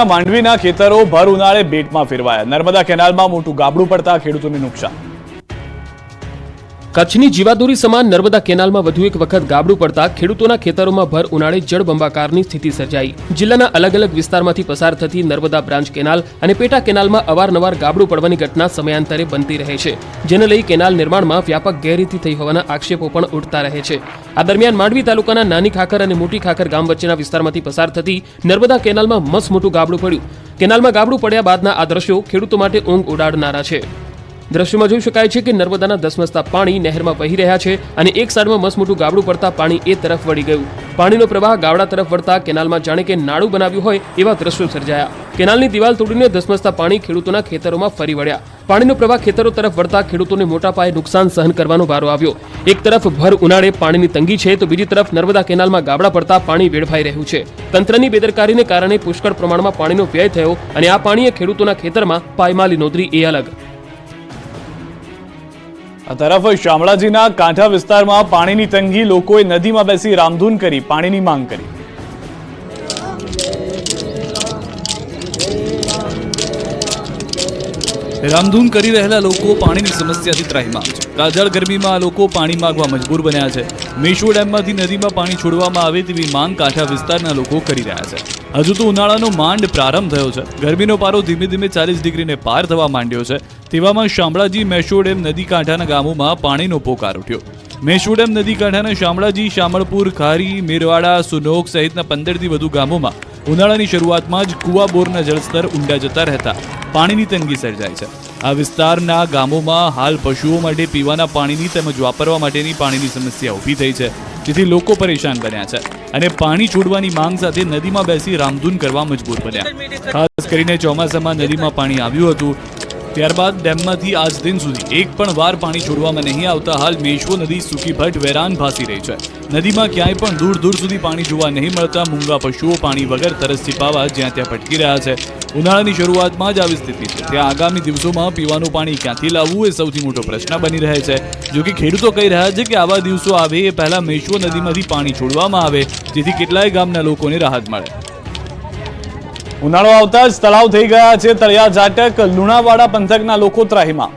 માંડવીના ખેતરો ભર ઉનાળે બેટમાં ફેરવાયા. નર્મદા કેનાલમાં મોટું ગાબડું પડતા ખેડૂતોને નુકસાન. કચ્છની જીવાદોરી સમાન નર્મદા કેનાલમાં વધુ એક વખત ગાબડું પડતા ખેડૂતોના ખેતરોમાં ભર ઉનાળે જળબંબાકારની સ્થિતિ સર્જાઈ. જિલ્લાના અલગ અલગ વિસ્તારમાંથી પસાર થતી નર્મદા બ્રાન્ચ કેનાલ અને પેટા કેનાલમાં અવારનવાર ગાબડું પડવાની ઘટના સમયાંતરે બનતી રહે છે, જેને લઈ કેનાલ નિર્માણમાં વ્યાપક ગેરરીતિ થઈ હોવાના આક્ષેપો પણ ઉઠતા રહે છે. આ દરમિયાન માંડવી તાલુકાના નાની ખાખર અને મોટી ખાખર ગામ વચ્ચેના વિસ્તારમાંથી પસાર થતી નર્મદા કેનાલમાં મસ્ત મોટું ગાબડું પડ્યું. કેનાલમાં ગાબડું પડ્યા બાદના આ દ્રશ્યો ખેડૂતો માટે ઊંઘ ઉડાડનારા છે. દ્રશ્યોમાં જોઈ શકાય છે કે નર્મદાના ધસમસતા પાણી નહેરમાં વહી રહ્યા છે અને એક સાઈડમાં મસ્ત મોટું ગાબડું પડતા પાણી એ તરફ વળી ગયું. પાણીનો પ્રવાહ ગાવડા તરફ વળતા કેનાલમાં જાણે કે નાળું બનાવ્યું હોય એવા દ્રશ્યો સર્જાયા. કેનાલની દિવાલ તોડીને ધસમસતા પાણી ખેડૂતોના ખેતરોમાં ફરી વળ્યા. પાણીનો પ્રવાહ ખેતરો તરફ વળતા ખેડૂતોને મોટા પાયે નુકસાન સહન કરવાનો વારો આવ્યો. એક તરફ ભર ઉનાળે પાણીની તંગી છે તો બીજી તરફ નર્મદા કેનાલમાં ગાબડા પડતા પાણી વેડફાઈ રહ્યું છે. તંત્રની બેદરકારીને કારણે પુષ્કળ પ્રમાણમાં પાણીનો વ્યય થયો અને આ પાણીએ ખેડૂતોના ખેતરમાં પાયમાલી નોંધરી એ અલગ. આ તરફ શામળાજીના કાંઠા વિસ્તારમાં પાણીની તંગી, લોકોએ નદીમાં બેસી રામધૂન કરી પાણીની માંગ કરી. રામધૂન કરી રહેલા લોકો પાણીની સમસ્યાથી ત્રાહિમામ છે. કાજળ ગરમીમાં લોકો પાણી માંગવા મજબૂર બન્યા છે. મેશ્વો ડેમમાંથી નદીમાં પાણી છોડવામાં આવે તેવી માંગ કાંઠા વિસ્તારના લોકો કરી રહ્યા છે. હજુ તો ઉનાળાનો માંડ પ્રારંભ થયો છે. ગરમીનો પારો ધીમે ધીમે 40 ડિગ્રીને પાર થવા માંડ્યો છે. તેવામાં શામળાજી મેશ્વો ડેમ નદી કાંઠાના ગામોમાં પાણીનો પોકાર ઉઠ્યો. મેશ્વો ડેમ નદી કાંઠાના શામળાજી, શામળપુર, ખારી, મેરવાડા, સુનોક સહિતના 15થી વધુ ગામોમાં ઉનાળાની શરૂઆતમાં જ કુવા બોરના જળસ્તર ઊંડા જતા રહેતા પાણીની તંગી સર્જાય છે. આ વિસ્તારના ગામોમાં હાલ પશુઓ માટે પીવાના પાણીની તેમજ વાપરવા માટેની પાણીની સમસ્યા ઊભી થઈ છે, જેથી લોકો પરેશાન બન્યા છે અને પાણી છોડવાની માંગ સાથે નદીમાં બેસી રામધૂન કરવા મજબૂર બન્યા. ખાસ કરીને ચોમાસામાં નદીમાં પાણી આવ્યું હતું, ત્યારબાદ ડેમમાંથી આજ દિન સુધી એક પણ વાર પાણી છોડવામાં નહીં આવતા હાલ મેશ્વો નદી સૂકી ભટ્ટ વેરાન ભાસી રહી છે. નદીમાં ક્યાંય પણ દૂર દૂર સુધી પાણી જોવા નહીં મળતા મૂંગા પશુઓ પાણી વગર તરસ છીપાવા જ્યાં ત્યાં ભટકી રહ્યા છે. ઉનાળાની શરૂઆતમાં જ આવી સ્થિતિ છે, ત્યાં આગામી દિવસોમાં પીવાનું પાણી ક્યાંથી લાવવું એ સૌથી મોટો પ્રશ્ન બની રહે છે. જો કે ખેડૂતો કહી રહ્યા છે કે આવા દિવસો આવે એ પહેલા મેશ્વો નદીમાંથી પાણી છોડવામાં આવે, જેથી કેટલાય ગામના લોકોને રાહત મળે. ઉનાળો આવતા જ તળાવ થઈ ગયા છે તળિયા ઝાટક. લુણાવાડા પંથકના લોકો ત્રાહિમામ.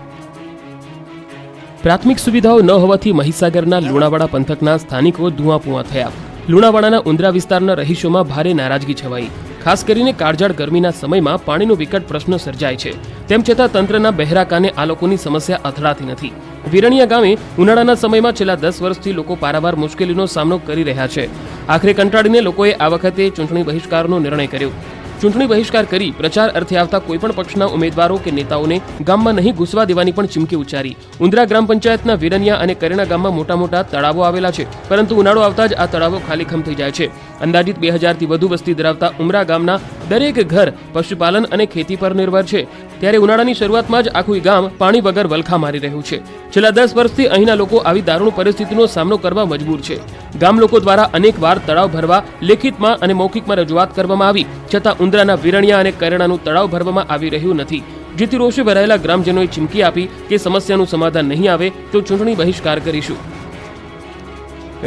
પ્રાથમિક સુવિધાઓ ન હોવાથી મહીસાગરના લુણાવાડા પંથકના સ્થાનિકો ધુઆપુઆ થયા. લુણાવાડાના ઉંદરા વિસ્તારના રહીશોમાં ભારે નારાજગી છવાઈ. ખાસ કરીને કાળઝાળ ગરમીના સમયમાં પાણીનો વિકટ પ્રશ્ન સર્જાય છે. તેમ છતાં તંત્રના બહેરા કાને આ લોકોની સમસ્યા અથડાતી નથી. વિરણિયા ગામે ઉનાળાના સમયમાં છેલ્લા 10 વર્ષથી લોકો પારાવાર મુશ્કેલીનો સામનો કરી રહ્યા છે. આખરે કંટાળીને લોકોએ આ વખતે ચૂંટણી બહિષ્કારનો નિર્ણય કર્યો. ચૂંટણી બહિષ્કાર કરી પ્રચાર અર્થે આવતા કોઈપણ પક્ષના ઉમેદવારો કે નેતાઓને ગામમાં નહીં ઘૂસવા દેવાની પણ ચીમકી ઉચ્ચારી. ઉંદરા ગ્રામ પંચાયતના વિરનિયા અને કરેણા ગામમાં મોટા મોટા તળાવો આવેલા છે, પરંતુ ઉનાળો આવતા જ આ તળાવો ખાલીખમ થઈ જાય છે. અંદાજિત 2000થી વધુ વસ્તી ધરાવતા ઉમરા ગામના દરેક ઘર પશુપાલન અને ખેતી પર નિર્ભર છે. ત્યારે ઉનાળાની શરૂઆતમાં જ આખું ગામ પાણી વગર વલખા મારી રહ્યું છે. છેલ્લા 10 વર્ષથી અહીંના લોકો આવી દારૂણ પરિસ્થિતિનો સામનો કરવા મજબૂર છે. ગામ લોકો દ્વારા અનેક વાર તળાવ ભરવા લેખિતમાં અને મૌખિકમાં રજૂઆત કરવામાં આવી, છતાં ઉંદરાના વિરણિયા અને કરેણાનું તળાવ ભરવામાં આવી રહ્યું નથી. જેથી રોષે ભરાયેલા ગ્રામજનોએ ચીમકી આપી કે સમસ્યાનું સમાધાન નહીં આવે તો ચૂંટણી બહિષ્કાર કરીશું.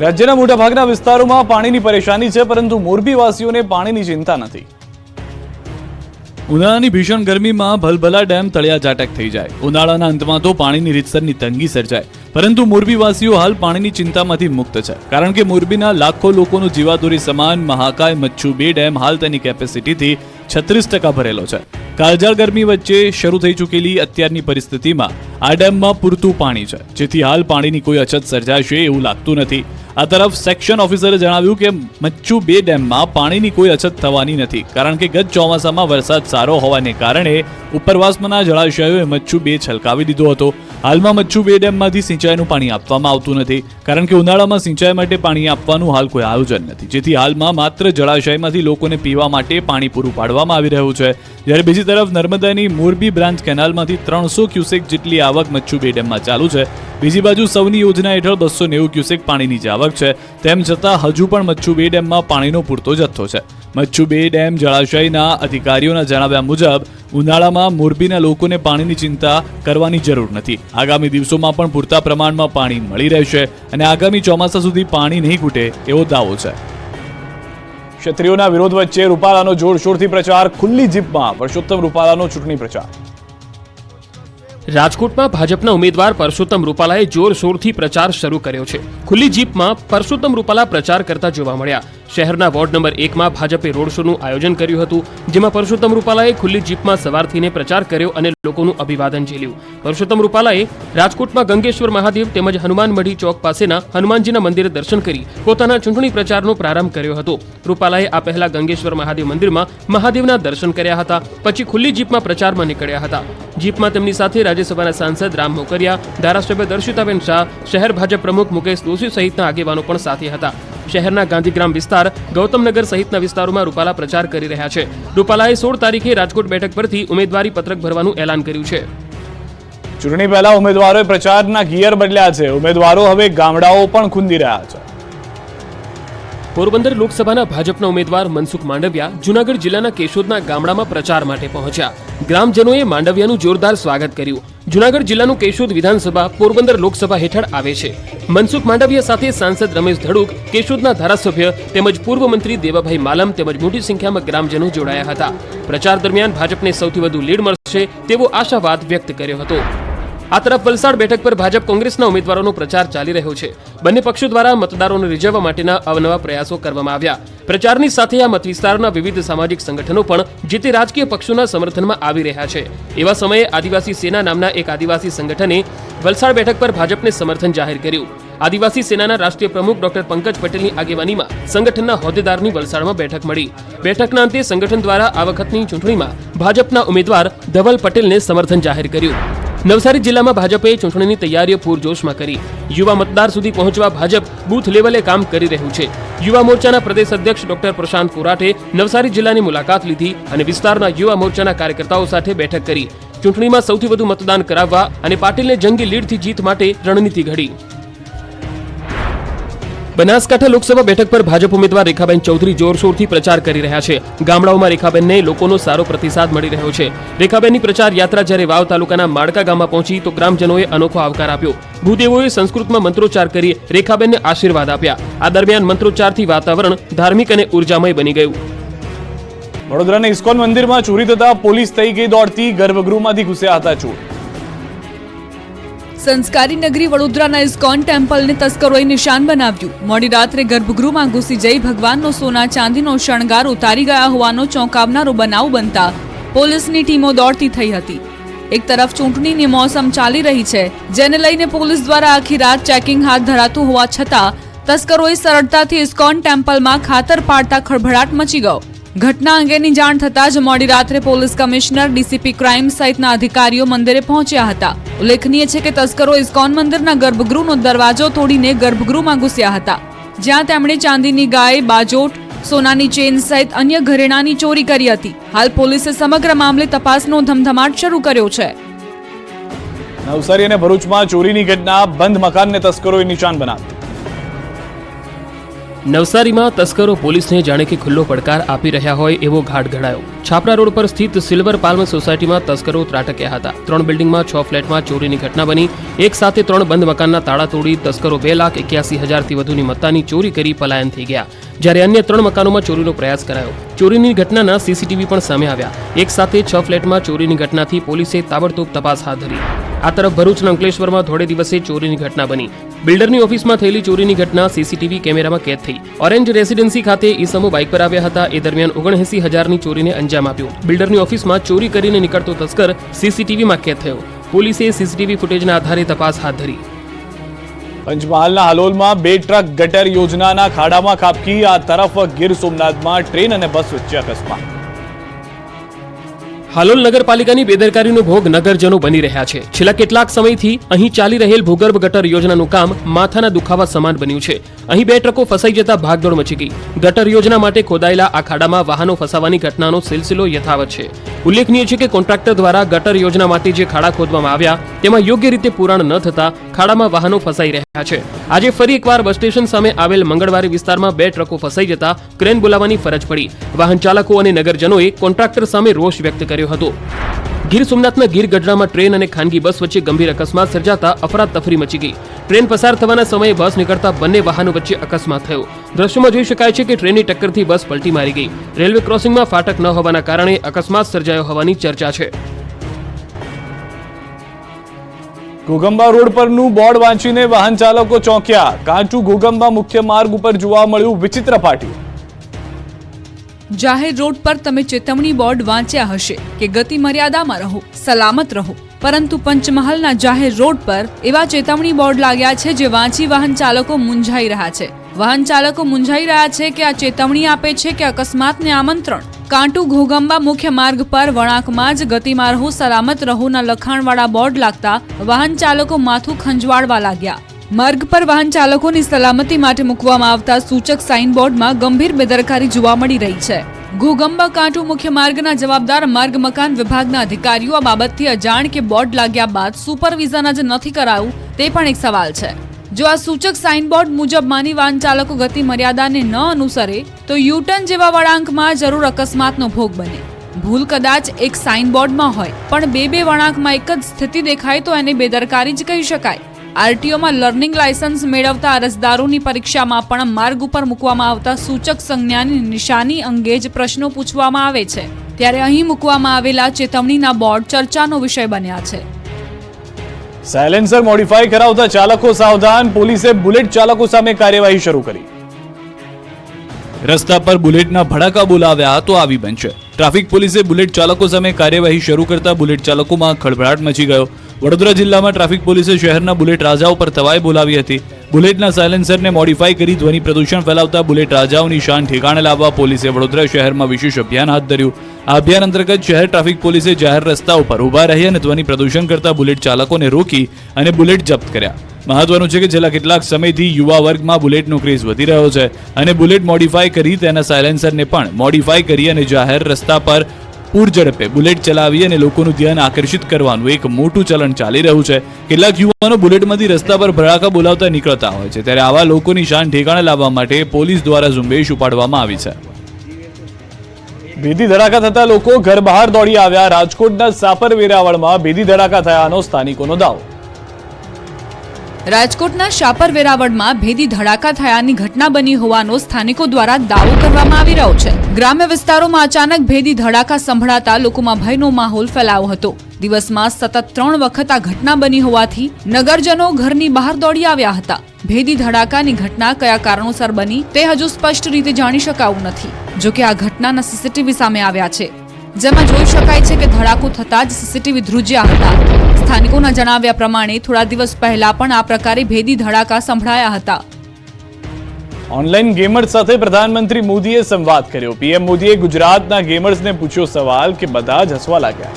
રાજ્યના મોટાભાગના વિસ્તારોમાં પાણીની પરેશાની છે, પરંતુ મોરબીવાસીઓને પાણીની ચિંતા નથી. ઉનાળાની ભીષણ ગરમીમાં ભલભલા ડેમ તળિયા ઝાટક થઈ જાય. ઉનાળાના અંતમાં તો પાણીની રીતસરની તંગી સર્જાય, પરંતુ મોરબીવાસીઓ હાલ પાણીની ચિંતામાંથી મુક્ત છે, કારણ કે મોરબીના લાખો લોકોનો જીવાદોરી સમાન મહાકાય મચ્છુ 2 ડેમ હાલ તેની કેપેસિટીથી 36% ભરેલો છે. કાળઝાળ ગરમી વચ્ચે શરૂ થઈ ચૂકેલી અત્યારની પરિસ્થિતિમાં આ ડેમમાં પૂરતું પાણી છે, જેથી હાલ પાણીની કોઈ અછત સર્જાશે એવું લાગતું નથી. આ તરફ સેક્શન ઓફિસરે જણાવ્યું કે મચ્છુ 2 ડેમમાં પાણીની કોઈ અછત થવાની નથી, કારણ કે ગત ચોમાસામાં વરસાદ સારો હોવાને કારણે ઉપરવાસમાંના જળાશયોએ મચ્છુ 2 છલકાવી દીધો હતો. હાલમાં મચ્છુ 2 ડેમમાંથી સિંચાઈનું પાણી આપવામાં આવતું નથી, કારણ કે ઉનાળામાં સિંચાઈ માટે પાણી આપવાનું હાલ કોઈ આયોજન નથી, જેથી હાલમાં માત્ર જળાશયમાંથી લોકોને પીવા માટે પાણી પૂરું પાડવામાં આવી રહ્યું છે. જ્યારે બીજી તરફ નર્મદાની મોરબી બ્રાન્ચ કેનાલમાંથી 300 ક્યુસેક જેટલી આવક મચ્છુ 2 ડેમમાં ચાલુ છે. બીજી બાજુ સૌની યોજના હેઠળ 290 ક્યુસેક પાણીની જ આવક છે. તેમ છતાં હજુ પણ મચ્છુ 2 ડેમમાં પાણીનો પૂરતો જથ્થો છે. મચ્છુ 2 ડેમ જળાશયના અધિકારીઓના જણાવ્યા મુજબ ઉનાળામાં મોરબીના લોકોને પાણીની ચિંતા કરવાની જરૂર નથી. આગામી દિવસોમાં પણ પૂરતા પ્રમાણમાં પાણી મળી રહેશે અને આગામી ચોમાસા સુધી પાણી નહીં ખૂટે એવો દાવો છે. ક્ષત્રિયોના વિરોધ વચ્ચે રૂપાલાનો જોરશોરથી પ્રચાર, ખુલ્લી જીપમાં પરસોત્તમ રૂપાલાનો ચૂંટણી પ્રચાર. રાજકોટમાં ભાજપના ઉમેદવાર પરસોત્તમ રૂપાલાએ જોરશોરથી પ્રચાર શરૂ કર્યો છે. ખુલ્લી જીપમાં પરસોત્તમ રૂપાલા પ્રચાર કરતા જોવા મળ્યા. શહેરના વોર્ડ નંબર 1માં ભાજપે રોડ શોનું આયોજન કર્યું હતું, જેમાં પરસોત્તમ રૂપાલાએ ખુલ્લી જીપમાં સવાર થઈને પ્રચાર કર્યો અને લોકોનું અભિવાદન ઝીલ્યું. પરસોત્તમ રૂપાલાએ રાજકોટમાં ગંગેશ્વર મહાદેવ તેમજ હનુમાન મઢી ચોક પાસેના હનુમાનજીના મંદિરે દર્શન કરી પોતાના ચૂંટણી પ્રચારનો પ્રારંભ કર્યો હતો. રૂપાલાએ આ પહેલા ગંગેશ્વર મહાદેવ મંદિરમાં મહાદેવના દર્શન કર્યા હતા, પછી ખુલ્લી જીપમાં પ્રચારમાં નીકળ્યા હતા. જીપમાં તેમની સાથે રાજ્યસભાના સાંસદ રામ મોકરિયા, ધારાસભ્ય દર્શિતાબેન શાહ, શહેર ભાજપ પ્રમુખ મુકેશ દોશી સહિતના આગેવાનો પણ સાથે હતા. શહેરના ગાંધીગ્રામ વિસ્તાર, ગૌતમનગર સહિતના વિસ્તારોમાં રૂપાલા પ્રચાર કરી રહ્યા છે. રૂપાલાએ 16 તારીખે રાજકોટ બેઠક પરથી ઉમેદવારી પત્રક ભરવાનું એલાન કર્યું છે. ચૂંટણી પહેલા ઉમેદવારોએ પ્રચારના ગિયર બદલ્યા છે. ઉમેદવારો હવે ગામડાઓ પણ ખૂંદી રહ્યા છે. પોરબંદર લોકસભાના ભાજપના ઉમેદવાર મનસુખ માંડવિયા જૂનાગઢ જિલ્લાના કેશોદના ગામડામાં પ્રચાર માટે પહોંચ્યા. ગ્રામજનોએ માંડવિયાનું જોરદાર સ્વાગત કર્યું. જૂનાગઢ જિલ્લાનું કેશોદ વિધાનસભા પોરબંદર લોકસભા હેઠળ આવે છે. મનસુખ માંડવિયા સાથે સાંસદ રમેશ ધડુક, કેશોદના ધારાસભ્ય તેમજ પૂર્વ મંત્રી દેવાભાઈ માલમ તેમજ મોટી સંખ્યામાં ગ્રામજનો જોડાયા હતા. પ્રચાર દરમિયાન ભાજપને સૌથી વધુ લીડ મળશે તેવો આશાવાદ વ્યક્ત કર્યો હતો. આ તરફ વલસાડ બેઠક પર ભાજપ કોંગ્રેસના ઉમેદવારોનો પ્રચાર ચાલી રહ્યો છે. બંને પક્ષો દ્વારા મતદારોને રીઝવવા માટેના અવનવા પ્રયાસો કરવામાં આવ્યા. પ્રચારની સાથે આ મતવિસ્તારના વિવિધ સામાજિક સંગઠનો પણ જે તે રાજકીય પક્ષોના સમર્થનમાં આવી રહ્યા છે. એવા સમયે આદિવાસી સેના નામના એક આદિવાસી સંગઠને વલસાડ બેઠક પર ભાજપને સમર્થન જાહેર કર્યું. આદિવાસી સેનાના રાષ્ટ્રીય પ્રમુખ ડોક્ટર પંકજ પટેલની આગેવાનીમાં સંગઠનના હોદ્દેદારની વલસાડમાં બેઠક મળી. બેઠકના અંતે સંગઠન દ્વારા આ વખતની ચૂંટણીમાં ભાજપના ઉમેદવાર ધવલ પટેલને સમર્થન જાહેર કર્યું. નવસારી જિલ્લામાં ભાજપે ચૂંટણીની તૈયારીઓ પૂરજોશમાં કરી. યુવા મતદાર સુધી પહોંચવા ભાજપ બૂથ લેવલે કામ કરી રહ્યું છે. યુવા મોરચાના પ્રદેશ અધ્યક્ષ ડોક્ટર પ્રશાંત કોરાટે નવસારી જિલ્લાની મુલાકાત લીધી અને વિસ્તારના યુવા મોરચાના કાર્યકર્તાઓ સાથે બેઠક કરી. ચૂંટણીમાં સૌથી વધુ મતદાન કરાવવા અને પાટીલને જંગી લીડથી જીત માટે રણનીતિ ઘડી. બનાસકાંઠા લોકસભા બેઠક પર ભાજપ ઉમેદવાર રેખાબેન ચૌધરી જોરશોરથી પ્રચાર કરી રહ્યા છે. ગામડાઓમાં રેખાબેનને લોકોનો સારો પ્રતિસાદ મળી રહ્યો છે. રેખાબેનની પ્રચાર યાત્રા જ્યારે વાવ તાલુકાના માળકા ગામમાં પહોંચી તો ગ્રામજનોએ અનોખો આવકાર આપ્યો. ભૂદેવોએ સંસ્કૃતમાં મંત્રોચ્ચાર કરી રેખાબેનને આશીર્વાદ આપ્યા. આ દરમિયાન મંત્રોચ્ચારથી વાતાવરણ ધાર્મિક અને ઉર્જામય બની ગયું. વડોદરાના ઇસ્કોન મંદિરમાં ચોરી થતા પોલીસ થઈ ગઈ દોડતી, ગર્ભગૃહમાંથી ઘૂસ્યા હતા ચોર. સંસ્કારી નગરી વડોદરાના ઇસ્કોન ટેમ્પલને તસ્કરોએ નિશાન બનાવ્યું. મોડી રાત્રે ગર્ભગૃહમાં ઘૂસી જઈ ભગવાનનો સોના ચાંદીનો શણગાર ઉતારી ગયા હોવાનો ચોંકાવનારો બનાવ બનતા પોલીસની ટીમો દોડતી થઈ હતી. એક તરફ ચૂંટણીની મોસમ ચાલી રહી છે, જેને લઈને પોલીસ દ્વારા આખી રાત ચેકિંગ હાથ ધરાતું હોવા છતાં તસ્કરોએ સરળતાથી ઇસ્કોન ટેમ્પલમાં ખાતર પાડતા ખળભળાટ મચી ગયો. ઘટના અંગેની જાણ થતાં જ મોડી રાત્રે પોલીસ કમિશનર, ડીસીપી ક્રાઇમ સહિતના અધિકારીઓ મંદિરે પહોંચ્યા હતા. ઉલ્લેખનીય છે કે તસ્કરો ઇસ્કોન મંદિરના ગર્ભગૃહનો દરવાજો તોડીને ગર્ભગૃહમાં ઘૂસ્યા હતા, જ્યાં તેમણે ચાંદીની ગાય, બાજોટ, સોનાની ચેન સહિત અન્ય ઘરેણાની ચોરી કરી હતી. હાલ પોલીસે સમગ્ર મામલે તપાસનો ધમધમાટ શરૂ કર્યો છે. નવસારી અને ભરૂચમાં ચોરીની ઘટના, બંધ મકાનને તસ્કરોએ નિશાન બનાવ્યું. નવસારીમાં તસ્કરો પોલીસને જાણે કે ખુલ્લો પડકાર આપી રહ્યા હોય એવો ઘાટ ઘડાયો. છાપરા રોડ પર સ્થિત સિલ્વર પાલ્મ સોસાયટીમાં તસ્કરો ત્રાટક્યા હતા. 3 બિલ્ડિંગમાં 6 ફ્લેટમાં ચોરીની ઘટના બની. એક સાથે 3 બંધ મકાનના તાળા તોડી તસ્કરો 2,81,000થી વધુની મત્તાની ચોરી કરી પલાયન થઈ ગયા. જ્યારે અન્ય 3 મકાનોમાં ચોરીનો પ્રયાસ કરાયો. ચોરીની ઘટનાના સીસીટીવી પણ સામે આવ્યા. એક સાથે 6 ફ્લેટમાં ચોરીની ઘટનાથી પોલીસે તાબડતોબ તપાસ હાથ ધરી. આ તરફ ભરૂચના અંકલેશ્વરમાં થોડે દિવસે ચોરીની ઘટના બની. બિલ્ડરની ઓફિસમાં થયેલી ચોરીની ઘટના સીસીટીવી કેમેરામાં કેદ થઈ. ઓરેન્જ રેસિડેન્સી ખાતે ઈસમો બાઇક પર આવ્યા હતા. એ દરમિયાન 79,000ની ચોરીને અંજામ આપ્યો. બિલ્ડરની ઓફિસમાં ચોરી કરીને નીકળતો તસ્કર સીસીટીવીમાં કેદ થયો. પોલીસે સીસીટીવી ફૂટેજના આધારે તપાસ હાથ ધરી. પંચમહાલના હાલોલમાં 2 ટ્રક ગટર યોજનાના ખાડામાં ખાબકી. આ તરફ ગીર સોમનાથમાં ટ્રેન અને બસ વચ્ચે અકસ્માત. હાલોલ નગરપાલિકાની બેદરકારીનો ભોગ નગરજનો બની રહ્યા છે. છેલ્લા કેટલાક સમયથી અહીં ચાલી રહેલ ભૂગર્ભ ગટર યોજનાનું કામ માથાના દુખાવા સમાન બન્યું છે. અહીં 2 ટ્રકો ફસાઈ જતા ભાગદોડ મચી ગઈ. ગટર યોજના માટે ખોદાયેલા આ ખાડામાં વાહનો ફસાવાની ઘટનાનો સિલસિલો યથાવત છે. ઉલ્લેખનીય છે કે કોન્ટ્રાક્ટર દ્વારા ગટર યોજના માટે જે ખાડા ખોદવામાં આવ્યા તેમાં યોગ્ય રીતે પુરાણ ન થતા ખાડામાં વાહનો ફસાઈ રહ્યા છે. આજે ફરી એકવાર બસ સ્ટેશન સામે આવેલ મંગળવારે વિસ્તારમાં 2 ટ્રકો ફસાઈ જતા ક્રેન બોલાવવાની ફરજ પડી. વાહન ચાલકો અને નગરજનોએ કોન્ટ્રાક્ટર સામે રોષ વ્યક્ત કર્યો હતો. ગીર સોમનાથના ગીર ગઢડામાં ટ્રેન અને ખાનગી બસ વચ્ચે ગંભીર અકસ્માત સર્જાતા અફરાતફરી મચી ગઈ. ટ્રેન પસાર થવાના સમયે બસ નીકળતા બંને વાહનો વચ્ચે અકસ્માત થયો. દ્રશ્યમાં જોઈ શકાય છે કે ટ્રેનની ટક્કરથી બસ પલટી મારી ગઈ. રેલવે ક્રોસિંગમાં ફાટક ન હોવાના કારણે અકસ્માત સર્જાયો હોવાની ચર્ચા છે. ઘોગંબા રોડ પરનું બોર્ડ વાંચીને વાહન ચાલકો ચોંક્યા. કાંટુ ઘોગંબા મુખ્ય માર્ગ ઉપર જોવા મળ્યું વિચિત્ર પાટિયું. જાહેર રોડ પર તમે ચેતવણી બોર્ડ વાંચ્યા હશે કે ગતિ મર્યાદામાં રહો, સલામત રહો, પરંતુ પંચમહાલના જાહેર રોડ પર એવા ચેતવણી બોર્ડ લાગ્યા છે જે વાંચી વાહન ચાલકો મૂંઝાઈ રહ્યા છે. વાહન ચાલકો મૂંઝાઈ રહ્યા છે કે આ ચેતવણી આપે છે કે અકસ્માતને આમંત્રણ. કાંટુ ઘોગંબા મુખ્ય માર્ગ પર વળાંકમાં જ ગતિમાં રહો, સલામત રહોના લખાણવાળા બોર્ડ લાગતા વાહન ચાલકો માથું ખંજવાળવા લાગ્યા. માર્ગ પર વાહન ચાલકોની સલામતી માટે મૂકવામાં આવતા સૂચક સાઇનબોર્ડમાં ગંભીર બેદરકારી જોવા મળી રહી છે. ઘોગંબા કાંટુ મુખ્ય માર્ગના જવાબદાર માર્ગ મકાન વિભાગના અધિકારીઓ આ બાબતથી અજાણ કે બોર્ડ લાગ્યા બાદ સુપરવિઝન જ નથી કરાયું તે પણ એક સવાલ છે. જો આ સૂચક સાઇનબોર્ડ મુજબ માની વાહન ચાલકો ગતિ મર્યાદાને ન અનુસરે તો યુટર્ન જેવા વળાંકમાં જરૂર અકસ્માતનો ભોગ બને. ભૂલ કદાચ એક સાઇનબોર્ડમાં હોય પણ બે વળાંકમાં એક જ સ્થિતિ દેખાય તો એને બેદરકારી જ કહી શકાય. આરટીઓમાં લર્નિંગ લાયસન્સ મેળવતા અરજદારોની પરીક્ષામાં પણ માર્ગ ઉપર મૂકવામાં આવતા સૂચક સંજ્ઞાની નિશાની અંગે જ પ્રશ્નો પૂછવામાં આવે છે. ત્યારે અહીં મૂકવામાં આવેલા ચેતવણીના બોર્ડ ચર્ચાનો વિષય બન્યા છે. સાયલેન્સર મોડિફાઈ કરાવતા ચાલકો સાવધાન. પોલીસે બુલેટ ચાલકો સામે કાર્યવાહી શરૂ કરી. રસ્તા પર બુલેટના ભડાકા બોલાવ્યા તો આવી બનશે. ટ્રાફિક પોલીસે બુલેટ ચાલકો સામે કાર્યવાહી શરૂ કરતા બુલેટ ચાલકોમાં ખળભળાટ મચી ગયો. વડોદરા જિલ્લામાં ટ્રાફિક પોલીસે શહેરના બુલેટ રાજાઓ પર તવાઈ બોલાવી હતી. બુલેટના સાયલેન્સરને મોડિફાઈ કરી ધ્વનિ પ્રદૂષણ ફેલાવતા બુલેટ રાજાઓની શાન ઠેકાણે લાવવા પોલીસે વડોદરા શહેરમાં વિશેષ અભિયાન હાથ ધર્યું. આ અભિયાન અંતર્ગત શહેર ટ્રાફિક પોલીસે જાહેર રસ્તા ઉપર ઊભા રહી અને ધ્વનિ પ્રદૂષણ કરતા બુલેટ ચાલકોને રોકી અને બુલેટ જપ્ત કર્યા. મહત્વનું છે કે છેલ્લા કેટલાક સમયથી યુવા વર્ગમાં બુલેટનો ક્રેઝ વધી રહ્યો છે અને બુલેટ મોડિફાઈ કરી તેના સાયલેન્સરને પણ મોડિફાઈ કરી અને જાહેર રસ્તા પર પૂર ઝડપે બુલેટ ચલાવી અને લોકોનું ધ્યાન આકર્ષિત કરવાનું એક મોટું ચલણ ચાલી રહ્યું છે. કેટલાક યુવાનો બુલેટમાંથી રસ્તા પર ભડાકા બોલાવતા નીકળતા હોય છે, ત્યારે આવા લોકોની શાન ઠેકાણે લાવવા માટે પોલીસ દ્વારા ઝુંબેશ ઉપાડવામાં આવી છે. ભેદી ધડાકા થતા લોકો ઘર બહાર દોડી આવ્યા. રાજકોટના સાપર વેરાવળમાં ભેદી ધડાકા થયાનો સ્થાનિકોનો દાવો. રાજકોટના શાપર વેરાવળમાં ભેદી ધડાકા થયાની ઘટના બની હોવાનો સ્થાનિકો દ્વારા દાવો કરવામાં આવી રહ્યો છે. ગ્રામ્ય વિસ્તારોમાં અચાનક ભેદી ધડાકા સંભળાતા લોકોમાં ભયનો માહોલ ફેલાયો હતો. દિવસમાં સતત 3 વખત આ ઘટના બની હોવાથી નગરજનો ઘરની બહાર દોડી આવ્યા હતા. ભેદી ધડાકાની ઘટના કયા કારણોસર બની તે હજુ સ્પષ્ટ રીતે જાણી શકાયું નથી. જોકે આ ઘટનાના સીસીટીવી સામે આવ્યા છે, જેમાં જોઈ શકાય છે કે ધડાકો થતાં જ સીસીટીવી ધ્રુજ્યા હતા. સ્થાનિકોના જણાવ્યા પ્રમાણે થોડા દિવસ પહેલા પણ આ પ્રકારે ભેદી ધડાકા સંભળાયા હતા. ઓનલાઈન ગેમર્સ સાથે પ્રધાનમંત્રી મોદીએ સંવાદ કર્યો. પીએમ મોદીએ ગુજરાતના ગેમર્સને પૂછ્યો સવાલ કે બધા જ હસવા લાગ્યા.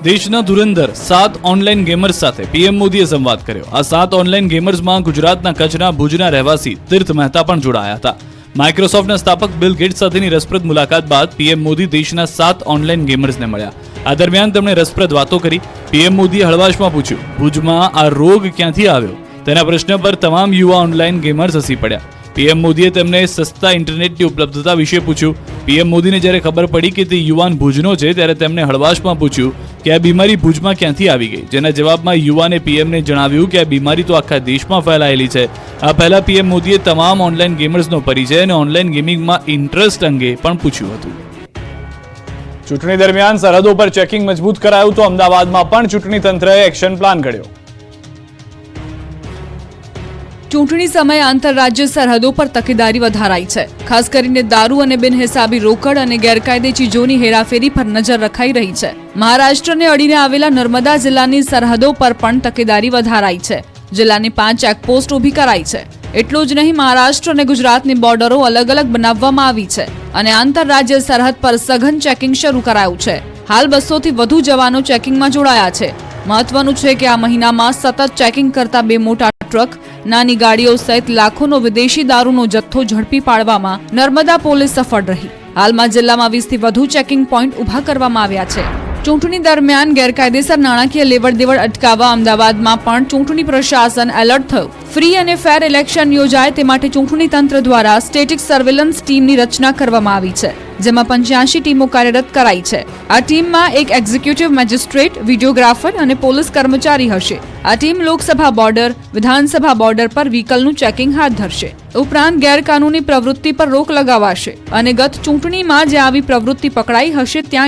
દેશના ધુરંધર 7 ઓનલાઈન ગેમર્સ સાથે પીએમ મોદીએ સંવાદ કર્યો. આ 7 ઓનલાઈન ગેમર્સમાં ગુજરાતના કચ્છના ભુજના રહેવાસી તીર્થ મહેતા પણ જોડાયા હતા. માઇક્રોસોફ્ટના સ્થાપક બિલ ગેટ્સ સાથેની રસપ્રદ મુલાકાત બાદ પીએમ મોદી દેશના 7 ઓનલાઈન ગેમર્સને મળ્યા. આ દરમિયાન તેમણે રસપ્રદ વાતો કરી. પીએમ મોદીએ હળવાશમાં પૂછ્યું, ભુજમાં આ રોગ ક્યાંથી આવ્યો? તેના પ્રશ્ન પર તમામ યુવા ઓનલાઈન ગેમર્સ હસી પડ્યા. પીએમ મોદીએ તેમને સસ્તા ઇન્ટરનેટની ઉપલબ્ધતા વિશે પૂછ્યું. પીએમ મોદીને જ્યારે ખબર પડી કે તે યુવાન ભુજનો છે, ત્યારે તેમણે હળવાશમાં પૂછ્યું કે આ બીમારી ભુજમાં ક્યાંથી આવી ગઈ, જેના જવાબમાં યુવાને પીએમને જણાવ્યું કે આ બીમારી તો આખા દેશમાં ફેલાયેલી છે. આ પહેલા પીએમ મોદીએ તમામ ઓનલાઈન ગેમર્સનો પરિચય અને ઓનલાઈન ગેમિંગમાં ઇન્ટરેસ્ટ અંગે પણ પૂછ્યું હતું. ચૂંટણી દરમિયાન સરહદો પર ચેકિંગ મજબૂત કરાયું તો અમદાવાદમાં પણ ચૂંટણી તંત્રએ એક્શન પ્લાન ઘડ્યો. ચૂંટણી સમયે આંતરરાજ્ય સરહદો પર તકેદારી વધારાઈ છે. ખાસ કરીને દારૂ અને બિનહિસાબી રોકડ અને ગેરકાયદે ચીજોની હેરાફેરી પર નજર રખાઈ રહી છે. મહારાષ્ટ્રને અડીને આવેલા નર્મદા જિલ્લાની સરહદો પર પણ તકેદારી વધારાઈ છે. જિલ્લાની 5 ચેકપોસ્ટ ઊભી કરાઈ છે. એટલું જ નહીં, મહારાષ્ટ્ર અને ગુજરાતની બોર્ડરો અલગ અલગ બનાવવામાં આવી છે અને આંતરરાજ્ય સરહદ પર સઘન ચેકિંગ શરૂ કરાયું છે. હાલ 200 થી વધુ જવાનો ચેકિંગમાં જોડાયા છે. મહત્વનું છે કે આ મહિનામાં સતત ચેકિંગ કરતા 2 મોટા ટ્રક, નાની ગાડીઓ સહિત લાખોનો વિદેશી દારૂનો જથ્થો ઝડપી પાડવામાં નર્મદા પોલીસ સફળ રહી. હાલમાં જિલ્લામાં 20 થી વધુ ચેકિંગ પોઈન્ટ ઊભા કરવામાં આવ્યા છે. ચૂંટણી દરમિયાન ગેરકાયદેસર નાણાકીય લેવડ દેવડ અટકાવવા અમદાવાદમાં પણ ચૂંટણી પ્રશાસન એલર્ટ થયું. ફ્રી અને ફેર ઇલેક્શન યોજાય તે માટે ચૂંટણી તંત્ર દ્વારા સ્ટેટિક સર્વેલન્સ ટીમની રચના કરવામાં આવી છે, જેમાં 85 ટીમો કાર્યરત કરાઈ છે. આ ટીમમાં એક એક્ઝિક્યુટિવ મેજિસ્ટ્રેટ, વિડીયોગ્રાફર અને પોલીસ કર્મચારી હશે. આ ટીમ લોકસભા બોર્ડર, વિધાનસભા બોર્ડર પર વ્હીકલનું ચેકિંગ હાથ ધરશે. ઉપરાંત ગેરકાનૂની પ્રવૃત્તિ પર રોક લગાવાશે અને ગત ચૂંટણીમાં જ્યાં આવી પ્રવૃત્તિ પકડાઈ હશે ત્યાં